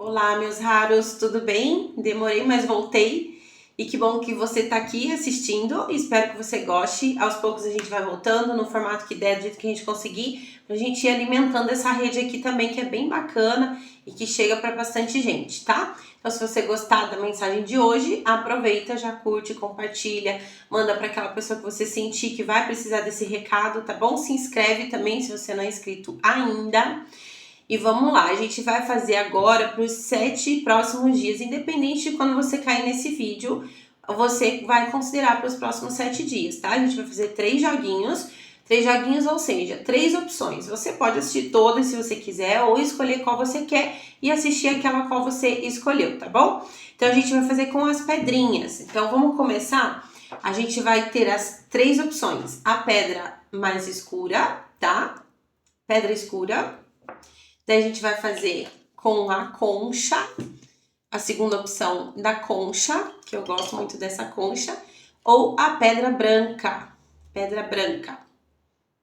Olá, meus raros, tudo bem? Demorei, mas voltei. E que bom que você tá aqui assistindo. Espero que você goste. Aos poucos a gente vai voltando no formato que der, do jeito que a gente conseguir, pra gente ir alimentando essa rede aqui também, que é bem bacana e que chega para bastante gente, tá? Então, se você gostar da mensagem de hoje, aproveita, já curte, compartilha, manda para aquela pessoa que você sentir que vai precisar desse recado, tá bom? Se inscreve também se você não é inscrito ainda. E vamos lá, a gente vai fazer agora para os 7 próximos dias, independente de quando você cair nesse vídeo, você vai considerar para os próximos 7 dias, tá? A gente vai fazer 3 joguinhos, ou seja, 3 opções. Você pode assistir todas se você quiser, ou escolher qual você quer e assistir aquela qual você escolheu, tá bom? Então a gente vai fazer com as pedrinhas. Então vamos começar? A gente vai ter as 3 opções: a pedra mais escura, tá? Pedra escura. Daí a gente vai fazer com a concha, a segunda opção da concha, que eu gosto muito dessa concha, ou a pedra branca,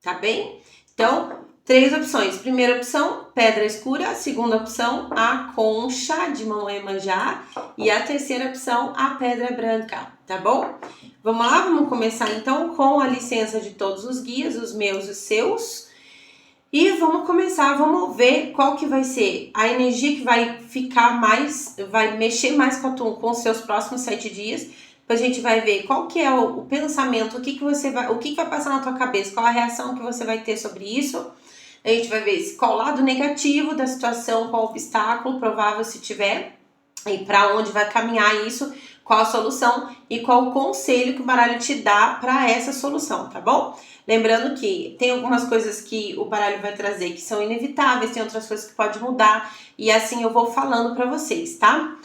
tá bem? Então, 3 opções. Primeira opção, pedra escura. Segunda opção, a concha de Mamãe Iemanjá. E a terceira opção, a pedra branca, tá bom? Vamos lá, vamos começar então com a licença de todos os guias, os meus e os seus. E vamos começar, vamos ver qual que vai ser a energia que vai ficar mais, vai mexer mais com os seus próximos 7 dias. Depois a gente vai ver qual que é o pensamento, o que vai passar na tua cabeça, qual a reação que você vai ter sobre isso. A gente vai ver qual o lado negativo da situação, qual obstáculo provável se tiver, e para onde vai caminhar isso, qual a solução e qual o conselho que o baralho te dá para essa solução, tá bom? Lembrando que tem algumas coisas que o baralho vai trazer que são inevitáveis, tem outras coisas que pode mudar, e assim eu vou falando para vocês, tá?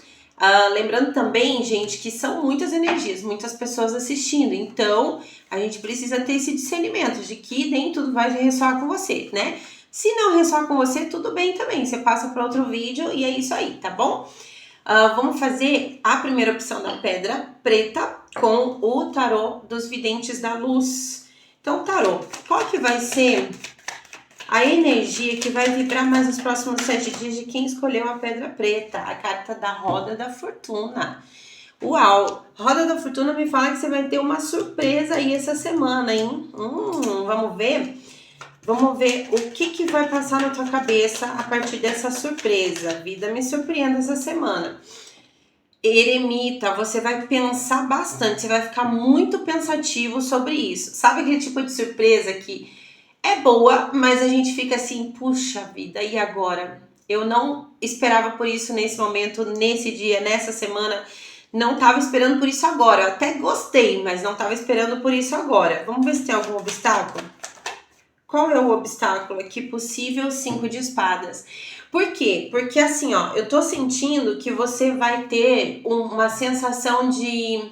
Lembrando também, gente, que são muitas energias, muitas pessoas assistindo, então a gente precisa ter esse discernimento de que nem tudo vai ressoar com você, né? Se não ressoar com você, tudo bem também, você passa para outro vídeo e é isso aí, tá bom? Vamos fazer a primeira opção da pedra preta com o tarô dos videntes da luz. Então, tarô, qual que vai ser a energia que vai vibrar mais nos próximos 7 dias de quem escolheu a pedra preta? A carta da roda da fortuna. Uau! Roda da fortuna me fala que você vai ter uma surpresa aí essa semana, hein? Vamos ver? Vamos ver o que vai passar na tua cabeça a partir dessa surpresa. Vida me surpreenda essa semana. Eremita, você vai pensar bastante, você vai ficar muito pensativo sobre isso. Sabe aquele tipo de surpresa que é boa, mas a gente fica assim, puxa vida, e agora? Eu não esperava por isso nesse momento, nesse dia, nessa semana. Não estava esperando por isso agora. Eu até gostei, mas não estava esperando por isso agora. Vamos ver se tem algum obstáculo? Qual é o obstáculo aqui possível? 5 de espadas. Por quê? Porque assim, ó, eu tô sentindo que você vai ter uma sensação de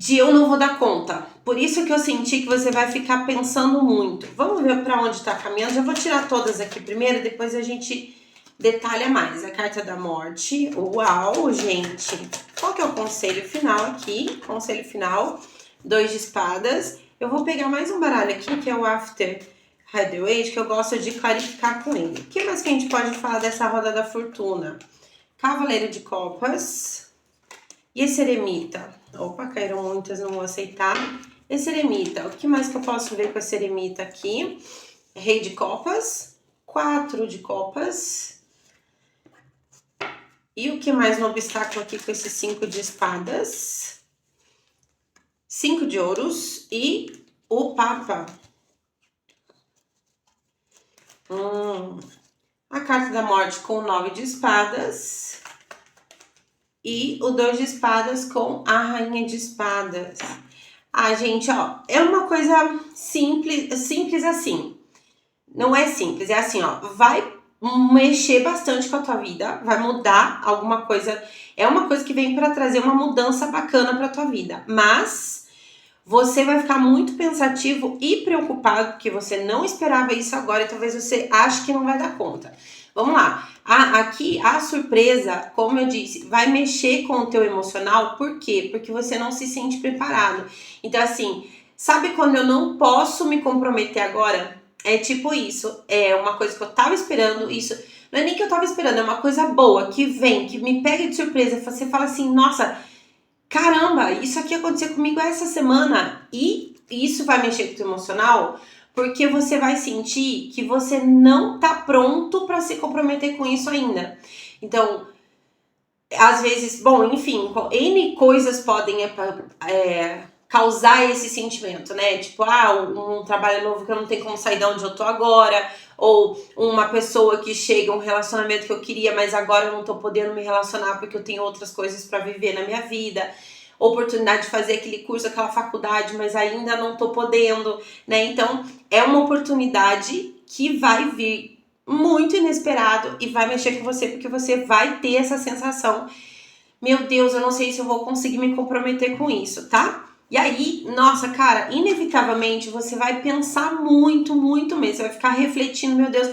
eu não vou dar conta. Por isso que eu senti que você vai ficar pensando muito. Vamos ver para onde tá caminhando. Já vou tirar todas aqui primeiro, depois a gente detalha mais. A carta da morte. Uau, gente. Qual que é o conselho final aqui? Conselho final. 2 de espadas. Eu vou pegar mais um baralho aqui, que é o After Hideaway, que eu gosto de clarificar com ele. O que mais que a gente pode falar dessa roda da fortuna? Cavaleiro de copas. E esse eremita? Opa, caíram muitas, não vou aceitar. Esse eremita, o que mais que eu posso ver com esse eremita aqui? Rei de copas. 4 de copas. E o que mais no obstáculo aqui com esse 5 de espadas? 5 de ouros e o Papa. A carta da morte com o 9 de espadas. E o 2 de espadas com a rainha de espadas. Gente, ó, é uma coisa simples assim. Não é simples, é assim, ó, vai mexer bastante com a tua vida, vai mudar alguma coisa. É uma coisa que vem para trazer uma mudança bacana para tua vida, mas você vai ficar muito pensativo e preocupado porque você não esperava isso agora e talvez você ache que não vai dar conta. Vamos lá. Aqui a surpresa, como eu disse, vai mexer com o teu emocional. Por quê? Porque você não se sente preparado. Então assim, sabe quando eu não posso me comprometer agora? É tipo isso. É uma coisa que eu tava esperando isso. Não é nem que eu tava esperando, é uma coisa boa, que vem, que me pega de surpresa. Você fala assim, nossa, caramba, isso aqui aconteceu comigo essa semana. E isso vai mexer com o teu emocional, porque você vai sentir que você não tá pronto para se comprometer com isso ainda. Então, às vezes, bom, enfim, N coisas podem causar esse sentimento, né? Tipo, um trabalho novo que eu não tenho como sair de onde eu tô agora, ou uma pessoa que chega, um relacionamento que eu queria, mas agora eu não tô podendo me relacionar porque eu tenho outras coisas para viver na minha vida, oportunidade de fazer aquele curso, aquela faculdade, mas ainda não tô podendo, né? Então, é uma oportunidade que vai vir muito inesperado e vai mexer com você, porque você vai ter essa sensação, meu Deus, eu não sei se eu vou conseguir me comprometer com isso, tá? E aí, nossa, cara, inevitavelmente você vai pensar muito, muito mesmo, você vai ficar refletindo, meu Deus.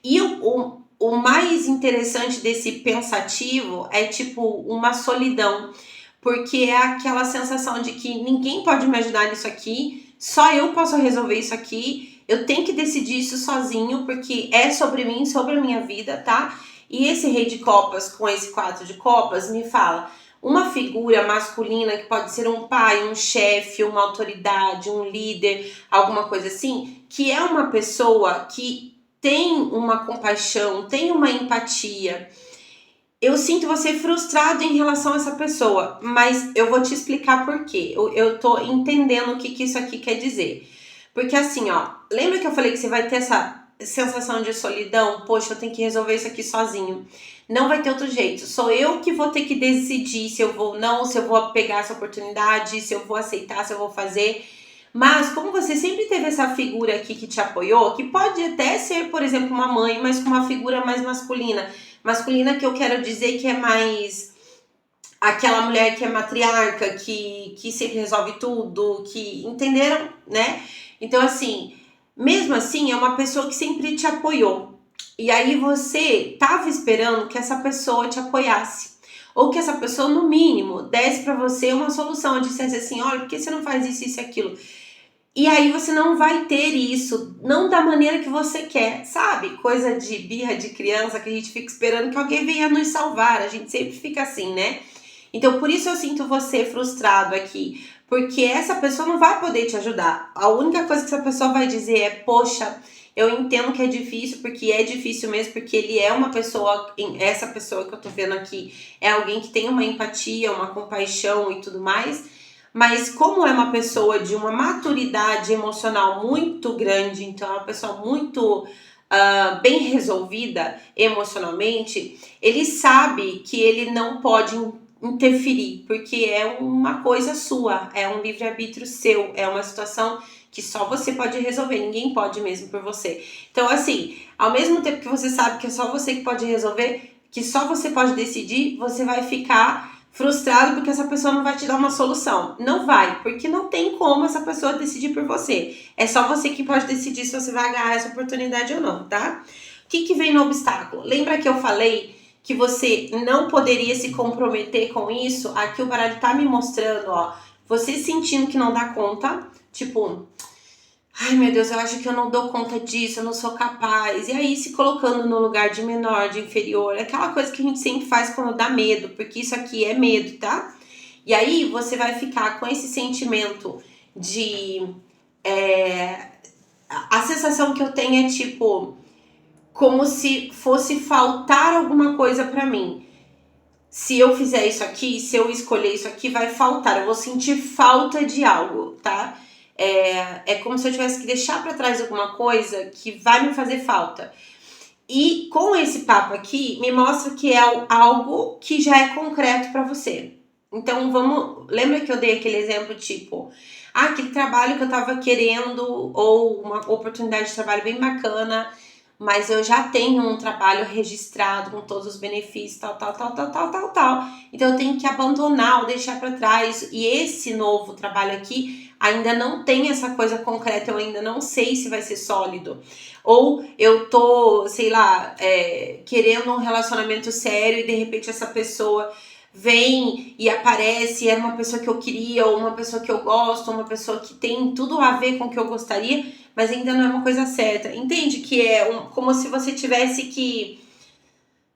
E o mais interessante desse pensativo é tipo uma solidão, porque é aquela sensação de que ninguém pode me ajudar nisso aqui, só eu posso resolver isso aqui, eu tenho que decidir isso sozinho, porque é sobre mim, sobre a minha vida, tá? E esse rei de copas com esse 4 de copas me fala uma figura masculina que pode ser um pai, um chefe, uma autoridade, um líder, alguma coisa assim, que é uma pessoa que tem uma compaixão, tem uma empatia. Eu sinto você frustrado em relação a essa pessoa, mas eu vou te explicar por quê. Eu tô entendendo o que isso aqui quer dizer. Porque assim, ó, lembra que eu falei que você vai ter essa sensação de solidão? Poxa, eu tenho que resolver isso aqui sozinho. Não vai ter outro jeito. Sou eu que vou ter que decidir se eu vou ou não, se eu vou pegar essa oportunidade, se eu vou aceitar, se eu vou fazer. Mas como você sempre teve essa figura aqui que te apoiou, que pode até ser, por exemplo, uma mãe, mas com uma figura mais masculina. Masculina que eu quero dizer que é mais aquela mulher que é matriarca, que sempre resolve tudo, que entenderam, né? Então, assim, mesmo assim, é uma pessoa que sempre te apoiou. E aí você tava esperando que essa pessoa te apoiasse. Ou que essa pessoa, no mínimo, desse pra você uma solução, dissesse assim, olha, por que você não faz isso, isso e aquilo? E aí você não vai ter isso, não da maneira que você quer, sabe? Coisa de birra de criança que a gente fica esperando que alguém venha nos salvar, a gente sempre fica assim, né? Então por isso eu sinto você frustrado aqui, porque essa pessoa não vai poder te ajudar. A única coisa que essa pessoa vai dizer é, poxa, eu entendo que é difícil, porque é difícil mesmo, porque ele é uma pessoa, essa pessoa que eu tô vendo aqui, é alguém que tem uma empatia, uma compaixão e tudo mais, mas como é uma pessoa de uma maturidade emocional muito grande, então é uma pessoa muito bem resolvida emocionalmente, ele sabe que ele não pode interferir, porque é uma coisa sua, é um livre-arbítrio seu, é uma situação que só você pode resolver, ninguém pode mesmo por você. Então, assim, ao mesmo tempo que você sabe que é só você que pode resolver, que só você pode decidir, você vai ficar frustrado porque essa pessoa não vai te dar uma solução. Não vai, porque não tem como essa pessoa decidir por você. É só você que pode decidir se você vai agarrar essa oportunidade ou não, tá? O que vem no obstáculo? Lembra que eu falei que você não poderia se comprometer com isso? Aqui o baralho tá me mostrando, ó, você sentindo que não dá conta, tipo, ai meu Deus, eu acho que eu não dou conta disso, eu não sou capaz. E aí se colocando no lugar de menor, de inferior, aquela coisa que a gente sempre faz quando dá medo, porque isso aqui é medo, tá? E aí você vai ficar com esse sentimento de... a sensação que eu tenho é tipo, como se fosse faltar alguma coisa pra mim. Se eu fizer isso aqui, se eu escolher isso aqui, vai faltar. Eu vou sentir falta de algo, tá? É como se eu tivesse que deixar pra trás alguma coisa que vai me fazer falta. E com esse papo aqui, me mostra que é algo que já é concreto pra você. Então vamos... Lembra que eu dei aquele exemplo tipo... aquele trabalho que eu tava querendo, ou uma oportunidade de trabalho bem bacana, mas eu já tenho um trabalho registrado com todos os benefícios, tal. Então eu tenho que abandonar ou deixar para trás. E esse novo trabalho aqui ainda não tem essa coisa concreta, eu ainda não sei se vai ser sólido. Ou eu tô, sei lá, querendo um relacionamento sério e de repente essa pessoa vem e aparece, era uma pessoa que eu queria, ou uma pessoa que eu gosto, ou uma pessoa que tem tudo a ver com o que eu gostaria, mas ainda não é uma coisa certa. Entende que é como se você tivesse que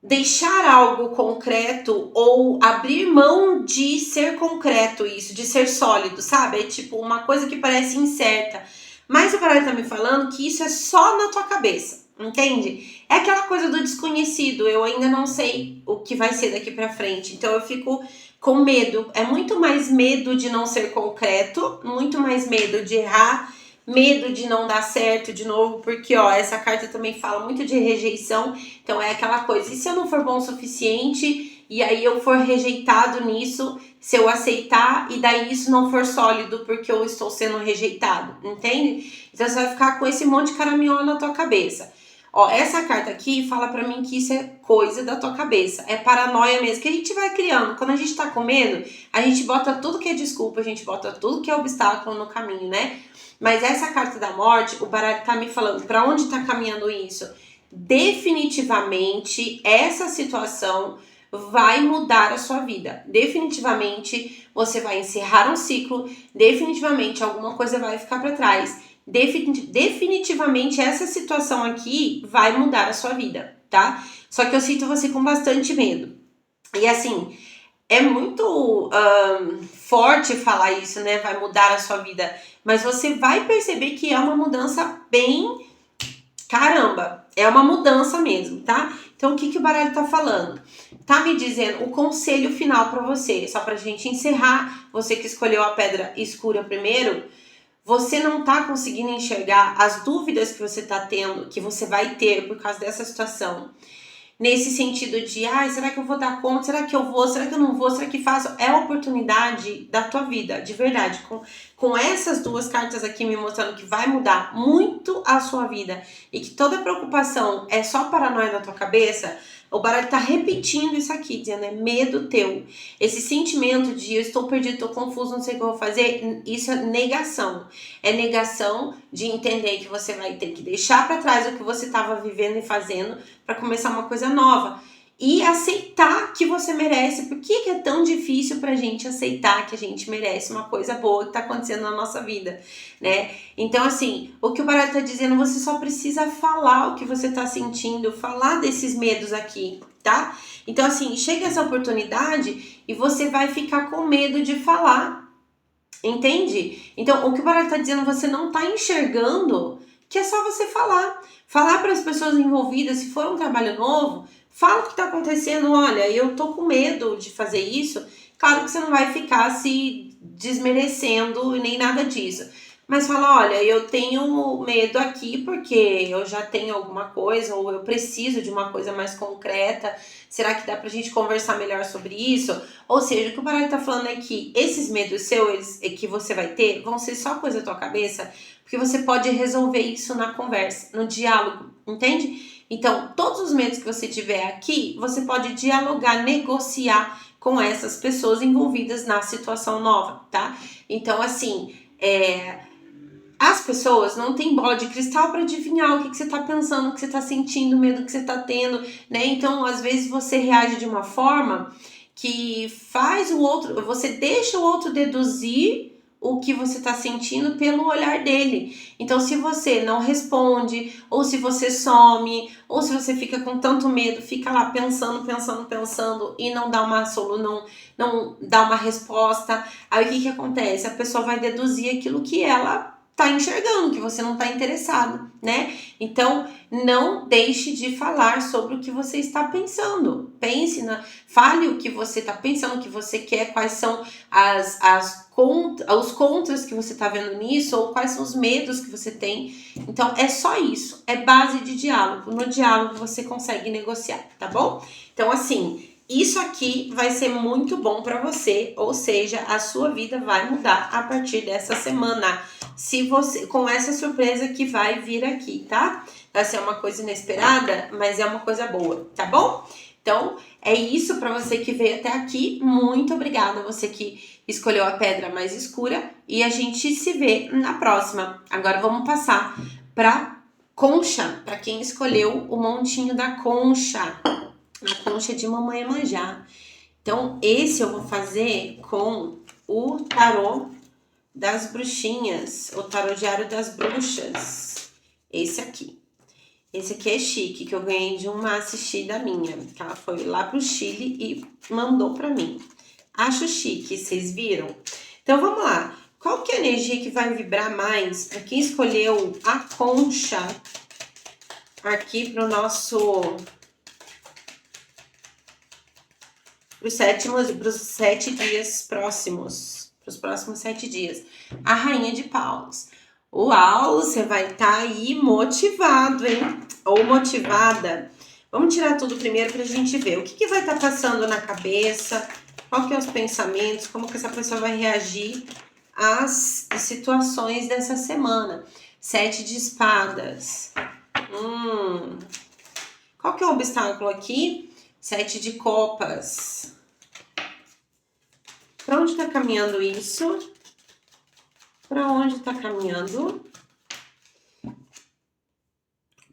deixar algo concreto ou abrir mão de ser concreto isso, de ser sólido, sabe? É tipo uma coisa que parece incerta. Mas o baralho tá me falando que isso é só na tua cabeça, entende? É aquela coisa do desconhecido, eu ainda não sei o que vai ser daqui pra frente, então eu fico com medo. É muito mais medo de não ser concreto, muito mais medo de errar, medo de não dar certo de novo, porque ó, essa carta também fala muito de rejeição, então é aquela coisa, e se eu não for bom o suficiente, e aí eu for rejeitado nisso, se eu aceitar, e daí isso não for sólido, porque eu estou sendo rejeitado, entende? Então você vai ficar com esse monte de caraminhola na tua cabeça. Ó, essa carta aqui fala pra mim que isso é coisa da tua cabeça, é paranoia mesmo, que a gente vai criando. Quando a gente tá com medo, a gente bota tudo que é desculpa, a gente bota tudo que é obstáculo no caminho, né? Mas essa carta da morte, o baralho tá me falando pra onde tá caminhando isso. Definitivamente, essa situação vai mudar a sua vida. Definitivamente, você vai encerrar um ciclo. Definitivamente, alguma coisa vai ficar pra trás. Definitivamente, essa situação aqui vai mudar a sua vida, tá? Só que eu sinto você com bastante medo. E assim, é muito forte falar isso, né? Vai mudar a sua vida. Mas você vai perceber que é uma mudança bem... Caramba, é uma mudança mesmo, tá? Então, o que o baralho tá falando? Tá me dizendo o conselho final pra você. Só pra gente encerrar, você que escolheu a pedra escura primeiro, você não tá conseguindo enxergar as dúvidas que você tá tendo, que você vai ter por causa dessa situação. Nesse sentido de, será que eu vou dar conta? Será que eu vou? Será que eu não vou? Será que faço? É a oportunidade da tua vida, de verdade. Com essas duas cartas aqui me mostrando que vai mudar muito a sua vida e que toda preocupação é só paranoia na tua cabeça, o baralho tá repetindo isso aqui, dizendo é medo teu. Esse sentimento de eu estou perdido, estou confuso, não sei o que eu vou fazer, isso é negação. É negação de entender que você vai ter que deixar para trás o que você estava vivendo e fazendo para começar uma coisa nova. E aceitar que você merece. Por que é tão difícil pra gente aceitar que a gente merece uma coisa boa que tá acontecendo na nossa vida, né? Então, assim, o que o baralho tá dizendo, você só precisa falar o que você tá sentindo, falar desses medos aqui, tá? Então, assim, chega essa oportunidade e você vai ficar com medo de falar, entende? Então, o que o baralho tá dizendo, você não tá enxergando que é só você falar. Falar para as pessoas envolvidas, se for um trabalho novo, fala o que está acontecendo. Olha, eu tô com medo de fazer isso. Claro que você não vai ficar se desmerecendo e nem nada disso. Mas fala, olha, eu tenho medo aqui porque eu já tenho alguma coisa ou eu preciso de uma coisa mais concreta. Será que dá pra gente conversar melhor sobre isso? Ou seja, o que o baralho tá falando é que esses medos seus que você vai ter vão ser só coisa da tua cabeça, porque você pode resolver isso na conversa, no diálogo, entende? Então, todos os medos que você tiver aqui, você pode dialogar, negociar com essas pessoas envolvidas na situação nova, tá? Então, assim, as pessoas não têm bola de cristal para adivinhar o que você tá pensando, o que você tá sentindo, o medo que você tá tendo, né? Então, às vezes você reage de uma forma que faz o outro, você deixa o outro deduzir o que você tá sentindo pelo olhar dele. Então, se você não responde, ou se você some, ou se você fica com tanto medo, fica lá pensando e não dá uma solução, não dá uma resposta, aí o que acontece? A pessoa vai deduzir aquilo que ela tá enxergando, que você não tá interessado, né? Então, não deixe de falar sobre o que você está pensando. Fale o que você está pensando, o que você quer, quais são os contras que você está vendo nisso, ou quais são os medos que você tem. Então, é só isso. É base de diálogo. No diálogo você consegue negociar, tá bom? Então, assim, isso aqui vai ser muito bom para você, ou seja, a sua vida vai mudar a partir dessa semana. Se você, com essa surpresa que vai vir aqui, tá? Vai ser uma coisa inesperada, mas é uma coisa boa, tá bom? Então, é isso para você que veio até aqui. Muito obrigada, você que escolheu a pedra mais escura. E a gente se vê na próxima. Agora vamos passar para concha, para quem escolheu o montinho da concha. A concha de Mamãe Iemanjá. Então, esse eu vou fazer com o tarô das bruxinhas, o tarô diário das bruxas. Esse aqui. Esse aqui é chique, que eu ganhei de uma assistida minha, que ela foi lá pro Chile e mandou pra mim. Acho chique, vocês viram? Então vamos lá. Qual que é a energia que vai vibrar mais para quem escolheu a concha aqui para os 7 dias próximos, para os próximos 7 dias? A Rainha de Paus. Uau, você vai estar aí motivado, hein? Ou motivada. Vamos tirar tudo primeiro para a gente ver o que vai estar passando na cabeça, qual que é os pensamentos, como que essa pessoa vai reagir às situações dessa semana. 7 de espadas. Qual que é o obstáculo aqui? 7 de copas. Para onde está caminhando isso? Para onde está caminhando?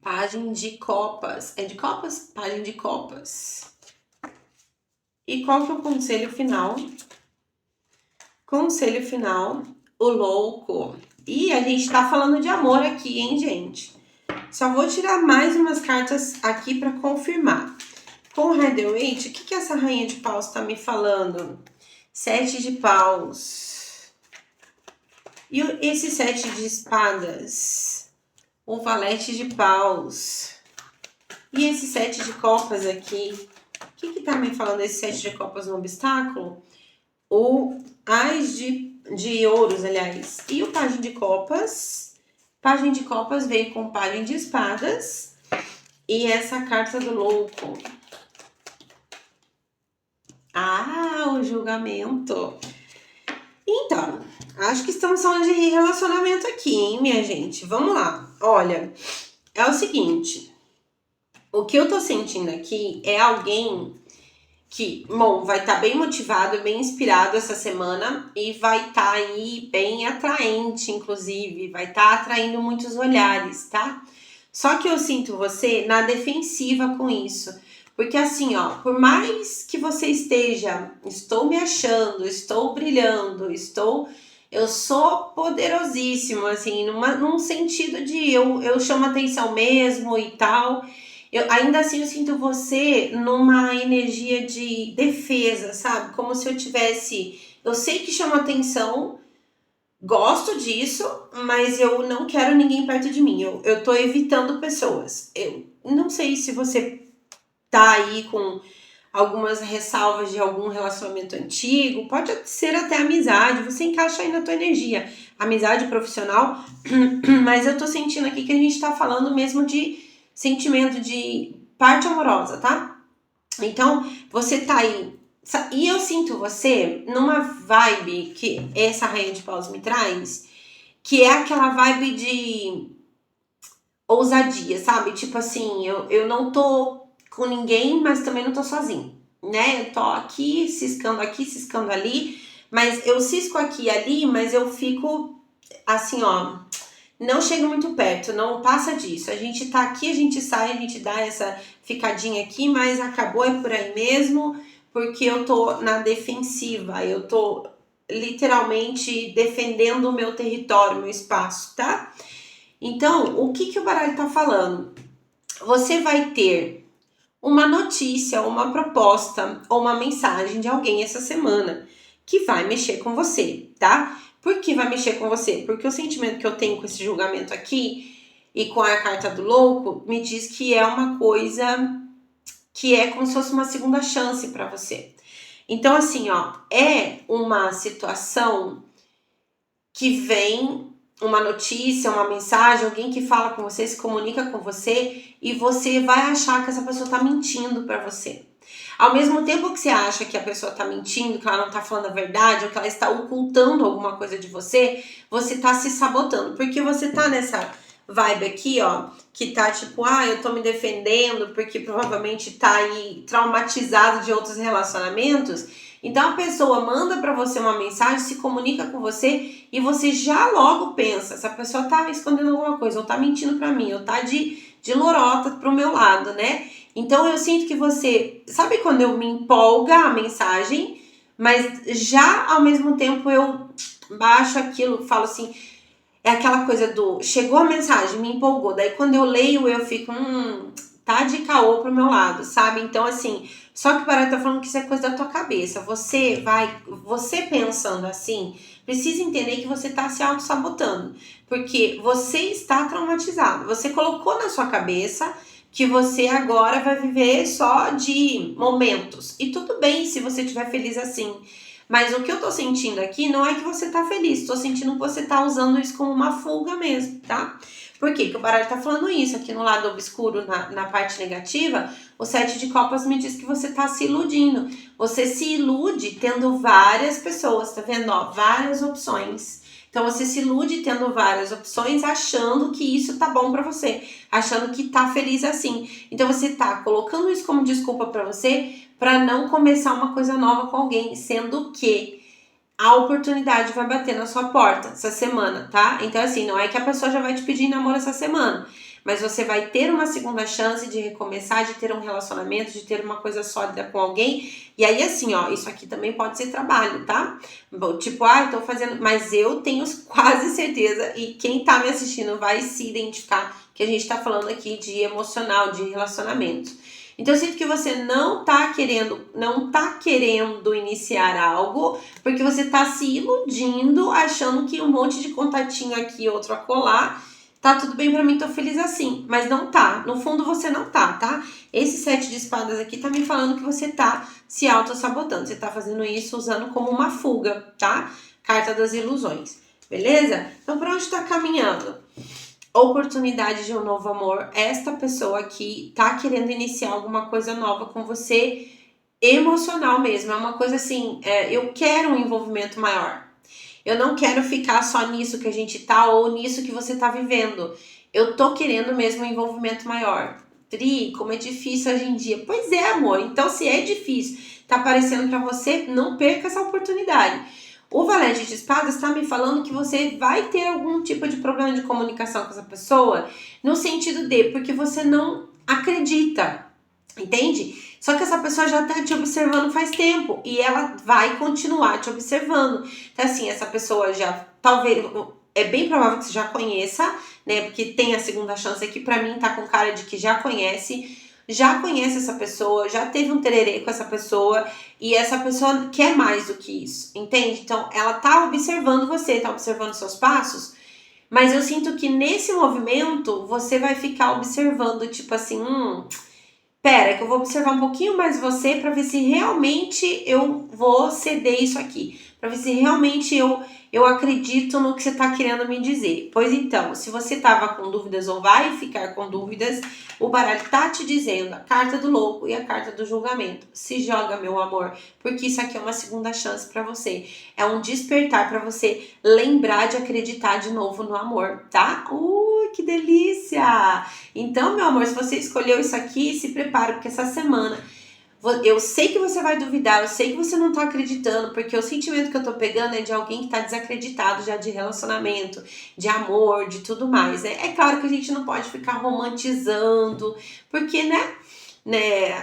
Página de copas. É de copas? Página de copas. E qual que é o conselho final? Conselho final, o louco. E a gente tá falando de amor aqui, hein, gente? Só vou tirar mais umas cartas aqui para confirmar. Com o Rider-Waite, o que essa Rainha de Paus tá me falando? 7 de paus. E esse 7 de espadas? O valete de paus. E esse 7 de copas aqui? O que tá me falando esse 7 de copas no obstáculo? O Ás de ouros, aliás. E o Pajem de copas? Pajem de copas veio com Pajem de espadas. E essa carta do louco. Ah, o julgamento. Então, acho que estamos falando de relacionamento aqui, hein, minha gente? Vamos lá. Olha, é o seguinte. O que eu tô sentindo aqui é alguém que, bom, vai estar bem motivado, bem inspirado essa semana e vai estar aí bem atraente, inclusive, vai estar atraindo muitos olhares, tá? Só que eu sinto você na defensiva com isso, porque assim, ó, por mais que você esteja, estou me achando, estou brilhando, eu sou poderosíssimo, assim, num sentido de eu chamo atenção mesmo e tal. Ainda assim eu sinto você numa energia de defesa, sabe? Como se eu tivesse. Eu sei que chama atenção, gosto disso, mas eu não quero ninguém perto de mim. Eu tô evitando pessoas. Eu não sei se você tá aí com algumas ressalvas de algum relacionamento antigo, pode ser até amizade, você encaixa aí na tua energia. Amizade profissional, mas eu tô sentindo aqui que a gente tá falando mesmo de sentimento de parte amorosa, tá? Então, você tá aí. E eu sinto você numa vibe que essa Rainha de Paus me traz, que é aquela vibe de ousadia, sabe? Tipo assim, eu não tô com ninguém, mas também não tô sozinho, né? Eu tô aqui, ciscando ali, mas eu cisco aqui e ali, mas eu fico assim, ó, não chega muito perto, não passa disso. A gente tá aqui, a gente sai, a gente dá essa ficadinha aqui, mas acabou, é por aí mesmo, porque eu tô na defensiva, eu tô literalmente defendendo o meu território, meu espaço, tá? Então, o que o baralho tá falando? Você vai ter uma notícia, uma proposta ou uma mensagem de alguém essa semana que vai mexer com você, tá? Por que vai mexer com você? Porque o sentimento que eu tenho com esse julgamento aqui e com a carta do louco me diz que é uma coisa que é como se fosse uma segunda chance para você. Então, assim, ó, é uma situação que vem uma notícia, uma mensagem, alguém que fala com você, se comunica com você e você vai achar que essa pessoa tá mentindo para você. Ao mesmo tempo que você acha que a pessoa tá mentindo, que ela não tá falando a verdade, ou que ela está ocultando alguma coisa de você, você tá se sabotando, porque você tá nessa vibe aqui, ó, que tá tipo, eu tô me defendendo porque provavelmente tá aí traumatizado de outros relacionamentos. Então a pessoa manda para você uma mensagem, se comunica com você e você já logo pensa, essa pessoa tá escondendo alguma coisa, ou tá mentindo para mim, ou tá de lorota pro meu lado, né? Então eu sinto que você, sabe quando eu me empolga a mensagem, mas já ao mesmo tempo eu baixo aquilo, falo assim, é aquela coisa do, chegou a mensagem, me empolgou, daí quando eu leio eu fico, tá de caô pro meu lado, sabe? Então assim, só que o Baralho tá falando que isso é coisa da tua cabeça, você pensando assim, precisa entender que você tá se auto-sabotando, porque você está traumatizado, você colocou na sua cabeça que você agora vai viver só de momentos, e tudo bem se você estiver feliz assim. Mas o que eu tô sentindo aqui não é que você tá feliz, tô sentindo que você tá usando isso como uma fuga mesmo, tá? Por quê? Que o baralho tá falando isso aqui no lado obscuro, na parte negativa, o 7 de copas me diz que você tá se iludindo. Você se ilude tendo várias pessoas, tá vendo? Ó, várias opções. Então você se ilude tendo várias opções, achando que isso tá bom pra você, achando que tá feliz assim. Então você tá colocando isso como desculpa pra você, para não começar uma coisa nova com alguém, sendo que a oportunidade vai bater na sua porta essa semana, tá? Então assim, não é que a pessoa já vai te pedir namoro essa semana, mas você vai ter uma segunda chance de recomeçar, de ter um relacionamento, de ter uma coisa sólida com alguém. E aí assim, ó, isso aqui também pode ser trabalho, tá? Tipo, eu tô fazendo, mas eu tenho quase certeza, e quem tá me assistindo vai se identificar, que a gente tá falando aqui de emocional, de relacionamento. Então eu sinto que você não tá querendo iniciar algo, porque você tá se iludindo, achando que um monte de contatinho aqui, outro acolá, tá tudo bem pra mim, tô feliz assim. Mas não tá, no fundo você não tá? Esse 7 de espadas aqui tá me falando que você tá se auto-sabotando, você tá fazendo isso usando como uma fuga, tá? Carta das ilusões, beleza? Então pra onde tá caminhando? Oportunidade de um novo amor. Esta pessoa aqui tá querendo iniciar alguma coisa nova com você, emocional mesmo. É uma coisa assim, eu quero um envolvimento maior. Eu não quero ficar só nisso que a gente tá ou nisso que você tá vivendo. Eu tô querendo mesmo um envolvimento maior. Tri, como é difícil hoje em dia. Pois é, amor. Então, se é difícil, tá aparecendo pra você, não perca essa oportunidade. O Valete de Espadas está me falando que você vai ter algum tipo de problema de comunicação com essa pessoa, no sentido de, porque você não acredita, entende? Só que essa pessoa já tá te observando faz tempo e ela vai continuar te observando. Então assim, essa pessoa já, talvez, é bem provável que você já conheça, né? Porque tem a segunda chance aqui, pra mim tá com cara de que já conhece essa pessoa, já teve um tererê com essa pessoa e essa pessoa quer mais do que isso, entende? Então ela tá observando você, tá observando seus passos, mas eu sinto que nesse movimento você vai ficar observando, tipo assim, pera, que eu vou observar um pouquinho mais você pra ver se realmente eu vou ceder isso aqui. Pra ver se realmente eu acredito no que você tá querendo me dizer. Pois então, se você tava com dúvidas ou vai ficar com dúvidas, o baralho tá te dizendo a carta do louco e a carta do julgamento. Se joga, meu amor, porque isso aqui é uma segunda chance pra você. É um despertar pra você lembrar de acreditar de novo no amor, tá? Que delícia! Então, meu amor, se você escolheu isso aqui, se prepara, porque essa semana eu sei que você vai duvidar, eu sei que você não tá acreditando, porque o sentimento que eu tô pegando é de alguém que tá desacreditado já de relacionamento, de amor, de tudo mais, né? É claro que a gente não pode ficar romantizando, porque, né,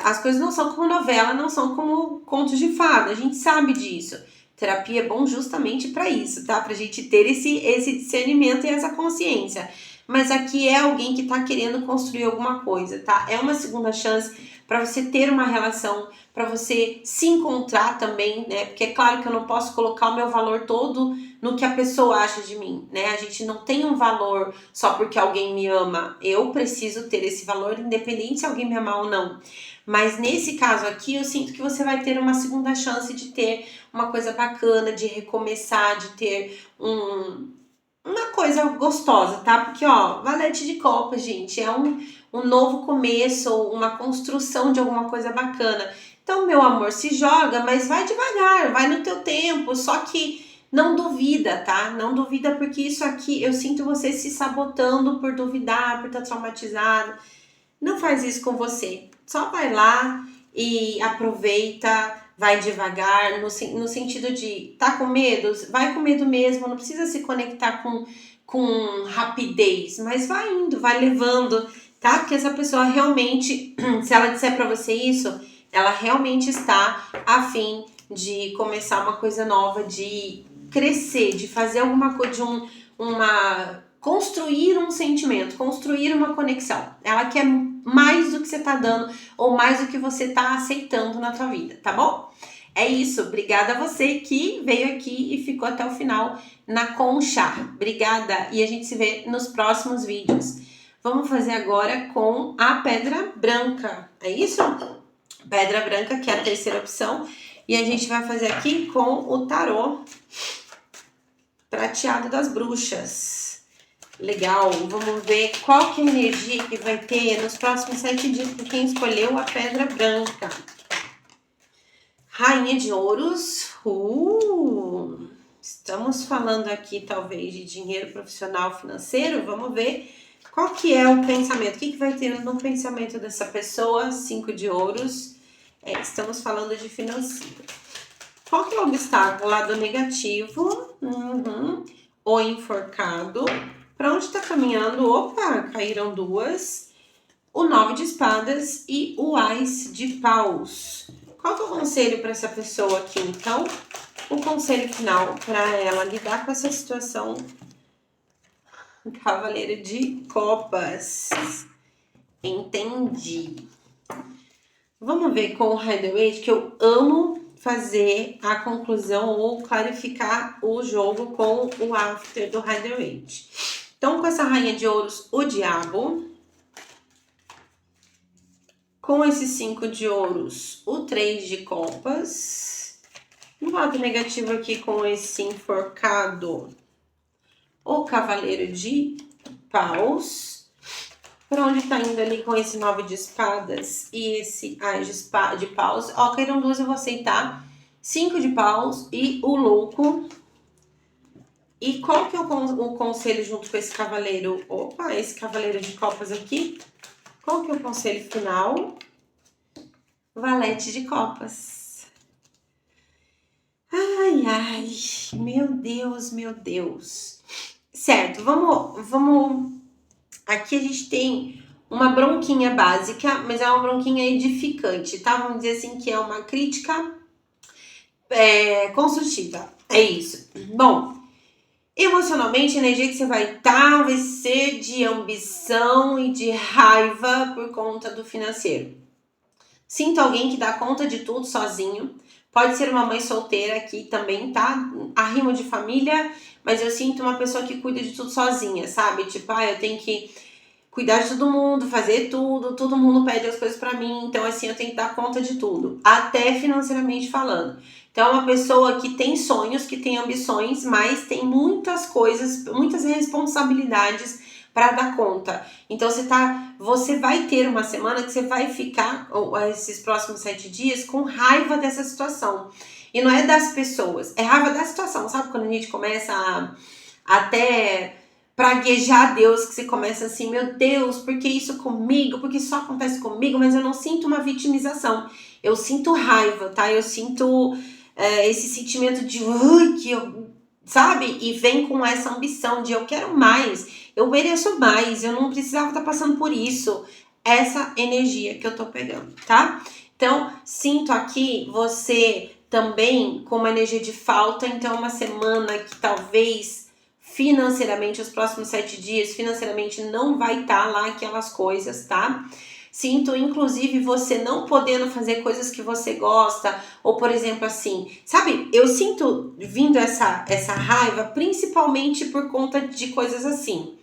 as coisas não são como novela, não são como contos de fada, a gente sabe disso. Terapia é bom justamente pra isso, tá? Pra gente ter esse discernimento e essa consciência. Mas aqui é alguém que tá querendo construir alguma coisa, tá? É uma segunda chance para você ter uma relação, para você se encontrar também, né? Porque é claro que eu não posso colocar o meu valor todo no que a pessoa acha de mim, né? A gente não tem um valor só porque alguém me ama. Eu preciso ter esse valor independente se alguém me amar ou não. Mas nesse caso aqui, eu sinto que você vai ter uma segunda chance de ter uma coisa bacana, de recomeçar, de ter uma coisa gostosa, tá? Porque, ó, valete de copas, gente, é um novo começo, uma construção de alguma coisa bacana. Então, meu amor, se joga, mas vai devagar, vai no teu tempo, só que não duvida, tá? Não duvida, porque isso aqui, eu sinto você se sabotando por duvidar, por estar traumatizado. Não faz isso com você. Só vai lá e aproveita, vai devagar, no sentido de tá com medo, vai com medo mesmo, não precisa se conectar com rapidez, mas vai indo, vai levando, tá? Porque essa pessoa realmente, se ela disser pra você isso, ela realmente está a fim de começar uma coisa nova, de crescer, de fazer alguma coisa, de um construir um sentimento, construir uma conexão. Ela quer mais do que você tá dando ou mais do que você tá aceitando na tua vida, tá bom? É isso, obrigada a você que veio aqui e ficou até o final na Concha. Obrigada e a gente se vê nos próximos vídeos. Vamos fazer agora com a pedra branca, é isso? Pedra branca, que é a terceira opção. E a gente vai fazer aqui com o tarô prateado das bruxas. Legal, vamos ver qual que é a energia que vai ter nos próximos 7 dias para quem escolheu a pedra branca. Rainha de ouros. Estamos falando aqui talvez de dinheiro profissional financeiro. Vamos ver qual que é o pensamento. O que vai ter no pensamento dessa pessoa? 5 de ouros. Estamos falando de financeiro. Qual que é o obstáculo? Lado negativo. O enforcado. Para onde está caminhando? Opa, caíram 2. O 9 de espadas e o Ás de paus. Qual que é o conselho para essa pessoa aqui, então? O conselho final para ela lidar com essa situação. Cavaleiro de copas. Entendi. Vamos ver com o Rider-Waite, que eu amo fazer a conclusão ou clarificar o jogo com o after do Rider-Waite. Então, com essa rainha de ouros, o diabo. Com esse 5 de ouros, o 3 de copas. No lado negativo aqui com esse enforcado, o cavaleiro de paus. Para onde tá indo ali com esse 9 de espadas e esse Ás de paus? Ó, caíram 2, eu vou aceitar. 5 de paus e o louco. E qual que é o conselho junto com esse cavaleiro? Opa, esse cavaleiro de copas aqui. Qual que é o conselho final? Valete de copas. Ai, ai, meu Deus, meu Deus. Certo, vamos... Aqui a gente tem uma bronquinha básica, mas é uma bronquinha edificante, tá? Vamos dizer assim que é uma crítica construtiva. É isso. Bom, emocionalmente, a energia que você vai estar vai ser de ambição e de raiva por conta do financeiro. Sinto alguém que dá conta de tudo sozinho. Pode ser uma mãe solteira aqui também, tá? Arrimo de família, mas eu sinto uma pessoa que cuida de tudo sozinha, sabe? Tipo, eu tenho que cuidar de todo mundo, fazer tudo, todo mundo pede as coisas pra mim, então assim, eu tenho que dar conta de tudo, até financeiramente falando. Então, é uma pessoa que tem sonhos, que tem ambições, mas tem muitas coisas, muitas responsabilidades para dar conta. Então, você vai ter uma semana que você vai ficar, esses próximos 7 dias, com raiva dessa situação. E não é das pessoas, é raiva da situação. Sabe quando a gente começa a até praguejar Deus, que você começa assim, meu Deus, por que isso comigo? Por que isso só acontece comigo? Mas eu não sinto uma vitimização. Eu sinto raiva, tá? Eu sinto esse sentimento de que eu, sabe? E vem com essa ambição de eu quero mais, eu mereço mais, eu não precisava estar passando por isso. Essa energia que eu tô pegando, tá? Então, sinto aqui você também com uma energia de falta, então uma semana que talvez financeiramente, os próximos 7 dias, financeiramente não vai estar lá aquelas coisas, tá? Sinto, inclusive, você não podendo fazer coisas que você gosta, ou, por exemplo, assim, sabe? Eu sinto vindo essa raiva, principalmente por conta de coisas assim.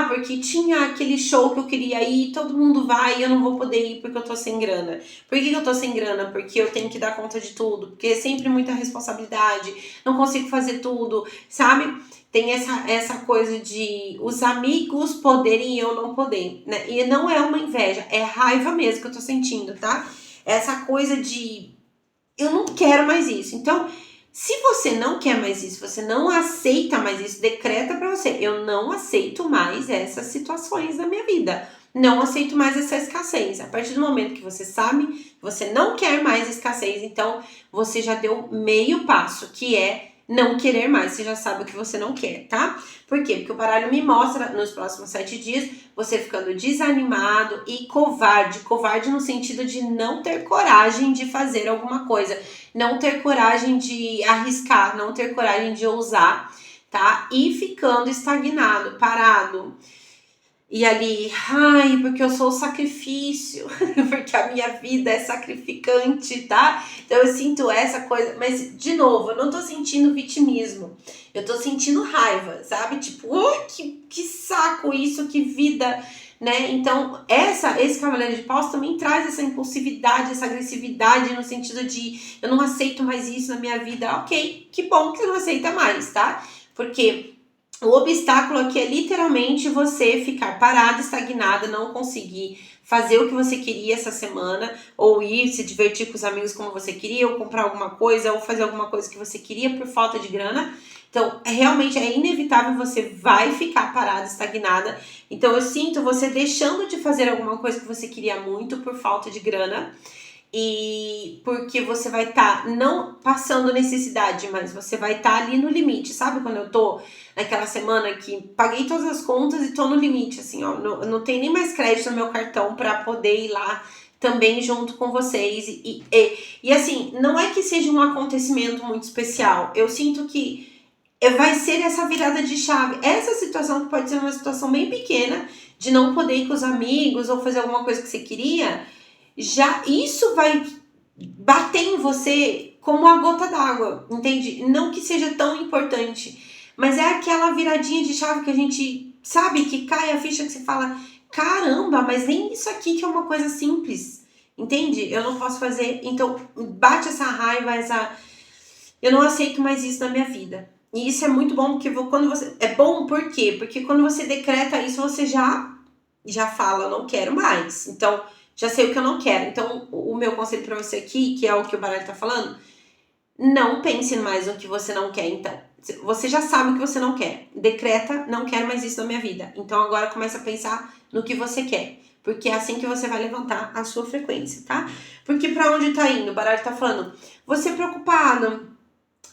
Porque tinha aquele show que eu queria ir, todo mundo vai e eu não vou poder ir porque eu tô sem grana. Por que eu tô sem grana? Porque eu tenho que dar conta de tudo, porque é sempre muita responsabilidade, não consigo fazer tudo, sabe? Tem essa coisa de os amigos poderem e eu não poder, né? E não é uma inveja, é raiva mesmo que eu tô sentindo, tá? Essa coisa de eu não quero mais isso. Então, se você não quer mais isso, você não aceita mais isso, decreta pra você, eu não aceito mais essas situações da minha vida. Não aceito mais essa escassez. A partir do momento que você sabe que você não quer mais escassez, então você já deu meio passo, que é não querer mais, você já sabe o que você não quer, tá? Por quê? Porque o baralho me mostra, nos próximos 7 dias, você ficando desanimado e covarde. Covarde no sentido de não ter coragem de fazer alguma coisa, não ter coragem de arriscar, não ter coragem de ousar, tá? E ficando estagnado, parado. E ali, ai, porque eu sou o sacrifício, porque a minha vida é sacrificante, tá? Então eu sinto essa coisa, mas de novo, eu não tô sentindo vitimismo, eu tô sentindo raiva, sabe? Tipo, que saco isso, que vida, né? Então, esse Cavaleiro de Paus também traz essa impulsividade, essa agressividade, no sentido de eu não aceito mais isso na minha vida. Ok, que bom que você não aceita mais, tá? Porque o obstáculo aqui é literalmente você ficar parada, estagnada, não conseguir fazer o que você queria essa semana, ou ir se divertir com os amigos como você queria, ou comprar alguma coisa, ou fazer alguma coisa que você queria por falta de grana. Então, realmente é inevitável, você vai ficar parada, estagnada. Então, eu sinto você deixando de fazer alguma coisa que você queria muito por falta de grana. E porque você vai estar não passando necessidade, mas você vai estar ali no limite. Sabe quando eu tô naquela semana que paguei todas as contas e tô no limite, assim, ó, não tem nem mais crédito no meu cartão para poder ir lá também junto com vocês. E assim, não é que seja um acontecimento muito especial. Eu sinto que vai ser essa virada de chave. Essa situação que pode ser uma situação bem pequena, de não poder ir com os amigos ou fazer alguma coisa que você queria, já isso vai bater em você como a gota d'água, entende? Não que seja tão importante, mas é aquela viradinha de chave que a gente sabe, que cai a ficha, que você fala, caramba, mas nem isso aqui que é uma coisa simples, entende? Eu não posso fazer, então bate essa raiva, eu não aceito mais isso na minha vida. E isso é muito bom, porque quando você, é bom por quê? Porque quando você decreta isso, você já fala, não quero mais. Então, já sei o que eu não quero. Então, o meu conselho pra você aqui, que é o que o baralho tá falando, não pense mais no que você não quer, então. Você já sabe o que você não quer. Decreta, não quero mais isso na minha vida. Então, agora começa a pensar no que você quer. Porque é assim que você vai levantar a sua frequência, tá? Porque pra onde tá indo? O baralho tá falando, você é preocupado,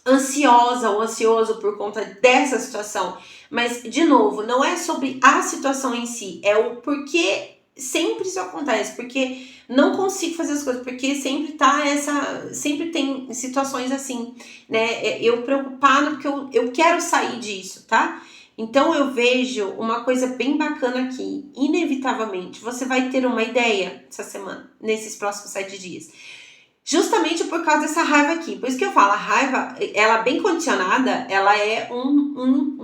ansiosa ou ansioso por conta dessa situação. Mas, de novo, não é sobre a situação em si, é o porquê sempre isso acontece, porque não consigo fazer as coisas, porque sempre tem situações assim, né? Eu preocupada porque eu quero sair disso, tá? Então eu vejo uma coisa bem bacana aqui, inevitavelmente, você vai ter uma ideia essa semana, nesses próximos 7 dias. Justamente por causa dessa raiva aqui. Por isso que eu falo, a raiva, ela bem condicionada, ela é um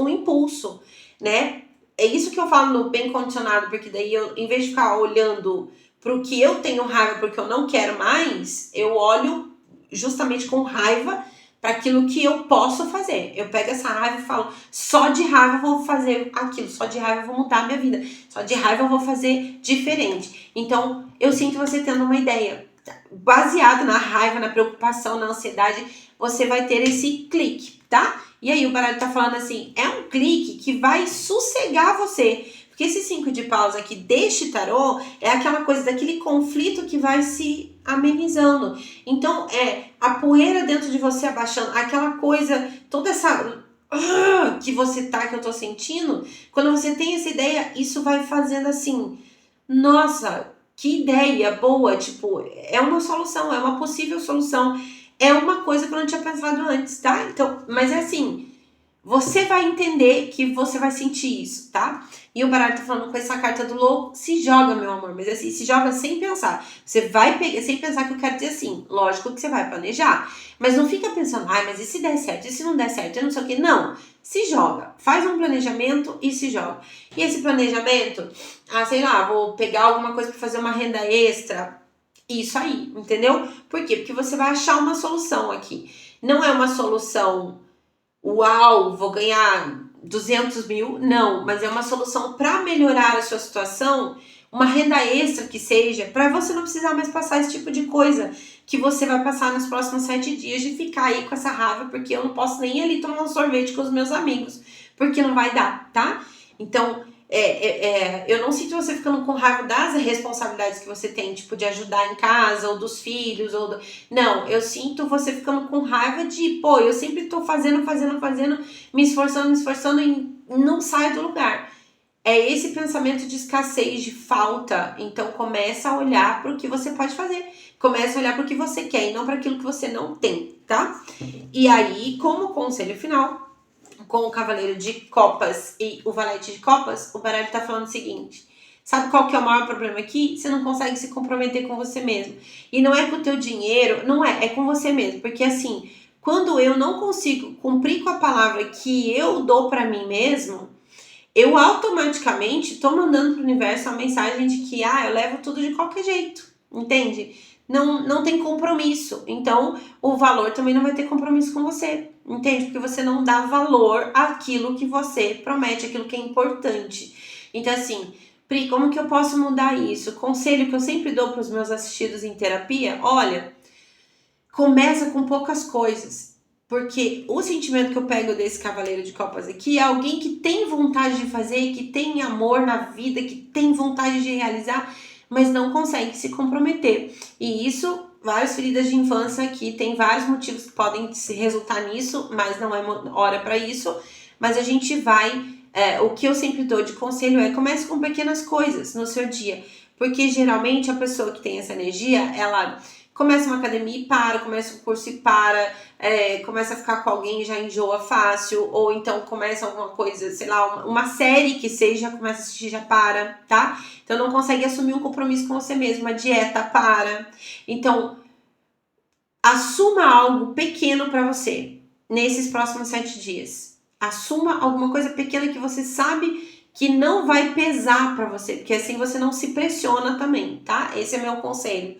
impulso, né? É isso que eu falo no bem condicionado, porque daí eu, em vez de ficar olhando pro que eu tenho raiva porque eu não quero mais, eu olho justamente com raiva para aquilo que eu posso fazer. Eu pego essa raiva e falo, só de raiva eu vou fazer aquilo, só de raiva eu vou mudar a minha vida, só de raiva eu vou fazer diferente. Então, eu sinto você tendo uma ideia. Baseado na raiva, na preocupação, na ansiedade, você vai ter esse clique, tá? E aí o baralho tá falando assim, é um clique que vai sossegar você. Porque esse 5 de paus aqui deste tarô é aquela coisa daquele conflito que vai se amenizando. Então é a poeira dentro de você abaixando, aquela coisa, toda essa que você tá, que eu tô sentindo, quando você tem essa ideia, isso vai fazendo assim, nossa, que ideia boa, tipo, é uma solução, é uma possível solução, é uma coisa que eu não tinha pensado antes, tá? Então, mas é assim, você vai entender que você vai sentir isso, tá? E o baralho tá falando com essa carta do louco, se joga, meu amor, mas assim, se joga sem pensar. Você vai pegar, sem pensar, que eu quero dizer assim, lógico que você vai planejar, mas não fica pensando, ai, mas e se der certo, e se não der certo, eu não sei o que, não. Se joga, faz um planejamento e se joga. E esse planejamento, sei lá, vou pegar alguma coisa para fazer uma renda extra, isso aí, entendeu? Por quê? Porque você vai achar uma solução aqui. Não é uma solução, uau, vou ganhar 200 mil, não, mas é uma solução para melhorar a sua situação, uma renda extra que seja, para você não precisar mais passar esse tipo de coisa que você vai passar nos próximos 7 dias de ficar aí com essa raiva, porque eu não posso nem ir ali tomar um sorvete com os meus amigos, porque não vai dar, tá? Então, eu não sinto você ficando com raiva das responsabilidades que você tem, tipo, de ajudar em casa, ou dos filhos, Não, eu sinto você ficando com raiva de, pô, eu sempre tô fazendo, me esforçando e não saio do lugar. É esse pensamento de escassez, de falta. Então começa a olhar para o que você pode fazer. Começa a olhar para o que você quer e não para aquilo que você não tem, tá? E aí, como conselho final, com o cavaleiro de copas e o valete de copas, o baralho tá falando o seguinte: sabe qual que é o maior problema aqui? Você não consegue se comprometer com você mesmo. E não é com o teu dinheiro, não é com você mesmo. Porque assim, quando eu não consigo cumprir com a palavra que eu dou pra mim mesmo, eu automaticamente tô mandando pro universo uma mensagem de que, eu levo tudo de qualquer jeito, entende? Não tem compromisso. Então, o valor também não vai ter compromisso com você, entende? Porque você não dá valor àquilo que você promete, aquilo que é importante. Então, assim, Pri, como que eu posso mudar isso? Conselho que eu sempre dou para os meus assistidos em terapia: olha, começa com poucas coisas. Porque o sentimento que eu pego desse cavaleiro de copas aqui é alguém que tem vontade de fazer, que tem amor na vida, que tem vontade de realizar, mas não consegue se comprometer. E isso, várias feridas de infância aqui, tem vários motivos que podem se resultar nisso, mas não é hora para isso. Mas a gente vai, o que eu sempre dou de conselho é: comece com pequenas coisas no seu dia. Porque geralmente a pessoa que tem essa energia, ela começa uma academia e para, começa um curso e para, começa a ficar com alguém e já enjoa fácil, ou então começa alguma coisa, sei lá, uma série que seja, começa a assistir e já para, tá? Então não consegue assumir um compromisso com você mesmo, uma dieta para. Então, assuma algo pequeno para você nesses próximos 7 dias. Assuma alguma coisa pequena que você sabe que não vai pesar para você, porque assim você não se pressiona também, tá? Esse é meu conselho.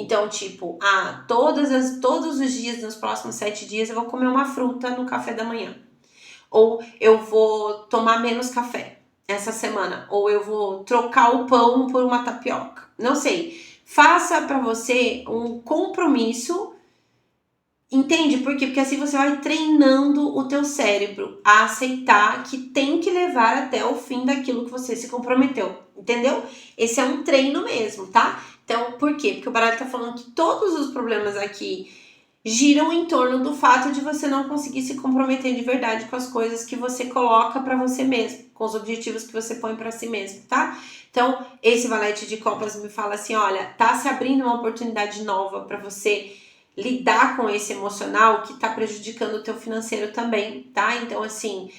Então, tipo, todos os dias, nos próximos 7 dias, eu vou comer uma fruta no café da manhã. Ou eu vou tomar menos café essa semana. Ou eu vou trocar o pão por uma tapioca. Não sei. Faça para você um compromisso. Entende por quê? Porque assim você vai treinando o teu cérebro a aceitar que tem que levar até o fim daquilo que você se comprometeu. Entendeu? Esse é um treino mesmo, tá? Então, por quê? Porque o baralho tá falando que todos os problemas aqui giram em torno do fato de você não conseguir se comprometer de verdade com as coisas que você coloca pra você mesmo, com os objetivos que você põe pra si mesmo, tá? Então, esse valete de copas me fala assim: olha, tá se abrindo uma oportunidade nova pra você lidar com esse emocional que tá prejudicando o teu financeiro também, tá? Então, assim,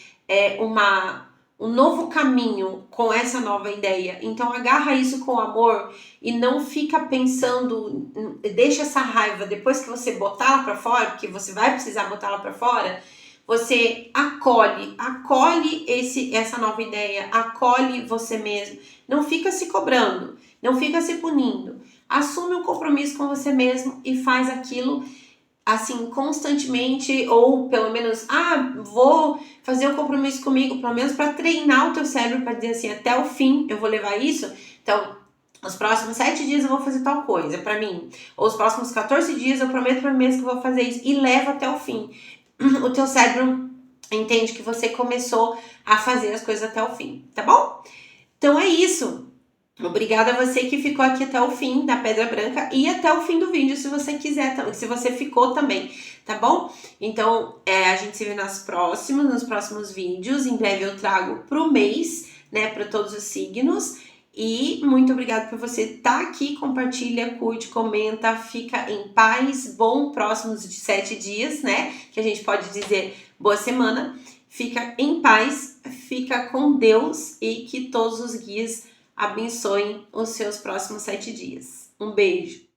um novo caminho com essa nova ideia. Então agarra isso com amor e não fica pensando, deixa essa raiva, depois que você botar ela pra fora, porque você vai precisar botar ela pra fora, você acolhe essa nova ideia, acolhe você mesmo, não fica se cobrando, não fica se punindo, assume um compromisso com você mesmo e faz aquilo assim, constantemente, ou pelo menos, vou fazer um compromisso comigo, pelo menos para treinar o teu cérebro, para dizer assim, até o fim eu vou levar isso. Então, os próximos 7 dias eu vou fazer tal coisa para mim, ou os próximos 14 dias eu prometo para mim mesmo que eu vou fazer isso, e leva até o fim. O teu cérebro entende que você começou a fazer as coisas até o fim, tá bom? Então é isso. Obrigada a você que ficou aqui até o fim da Pedra Branca e até o fim do vídeo, se você quiser, se você ficou também, tá bom? Então, a gente se vê nos próximos vídeos. Em breve eu trago pro mês, né, para todos os signos. E muito obrigada por você estar aqui, compartilha, curte, comenta, fica em paz, bom próximos 7 dias, né, que a gente pode dizer boa semana. Fica em paz, fica com Deus e que todos os guias abençoem os seus próximos 7 dias. Um beijo!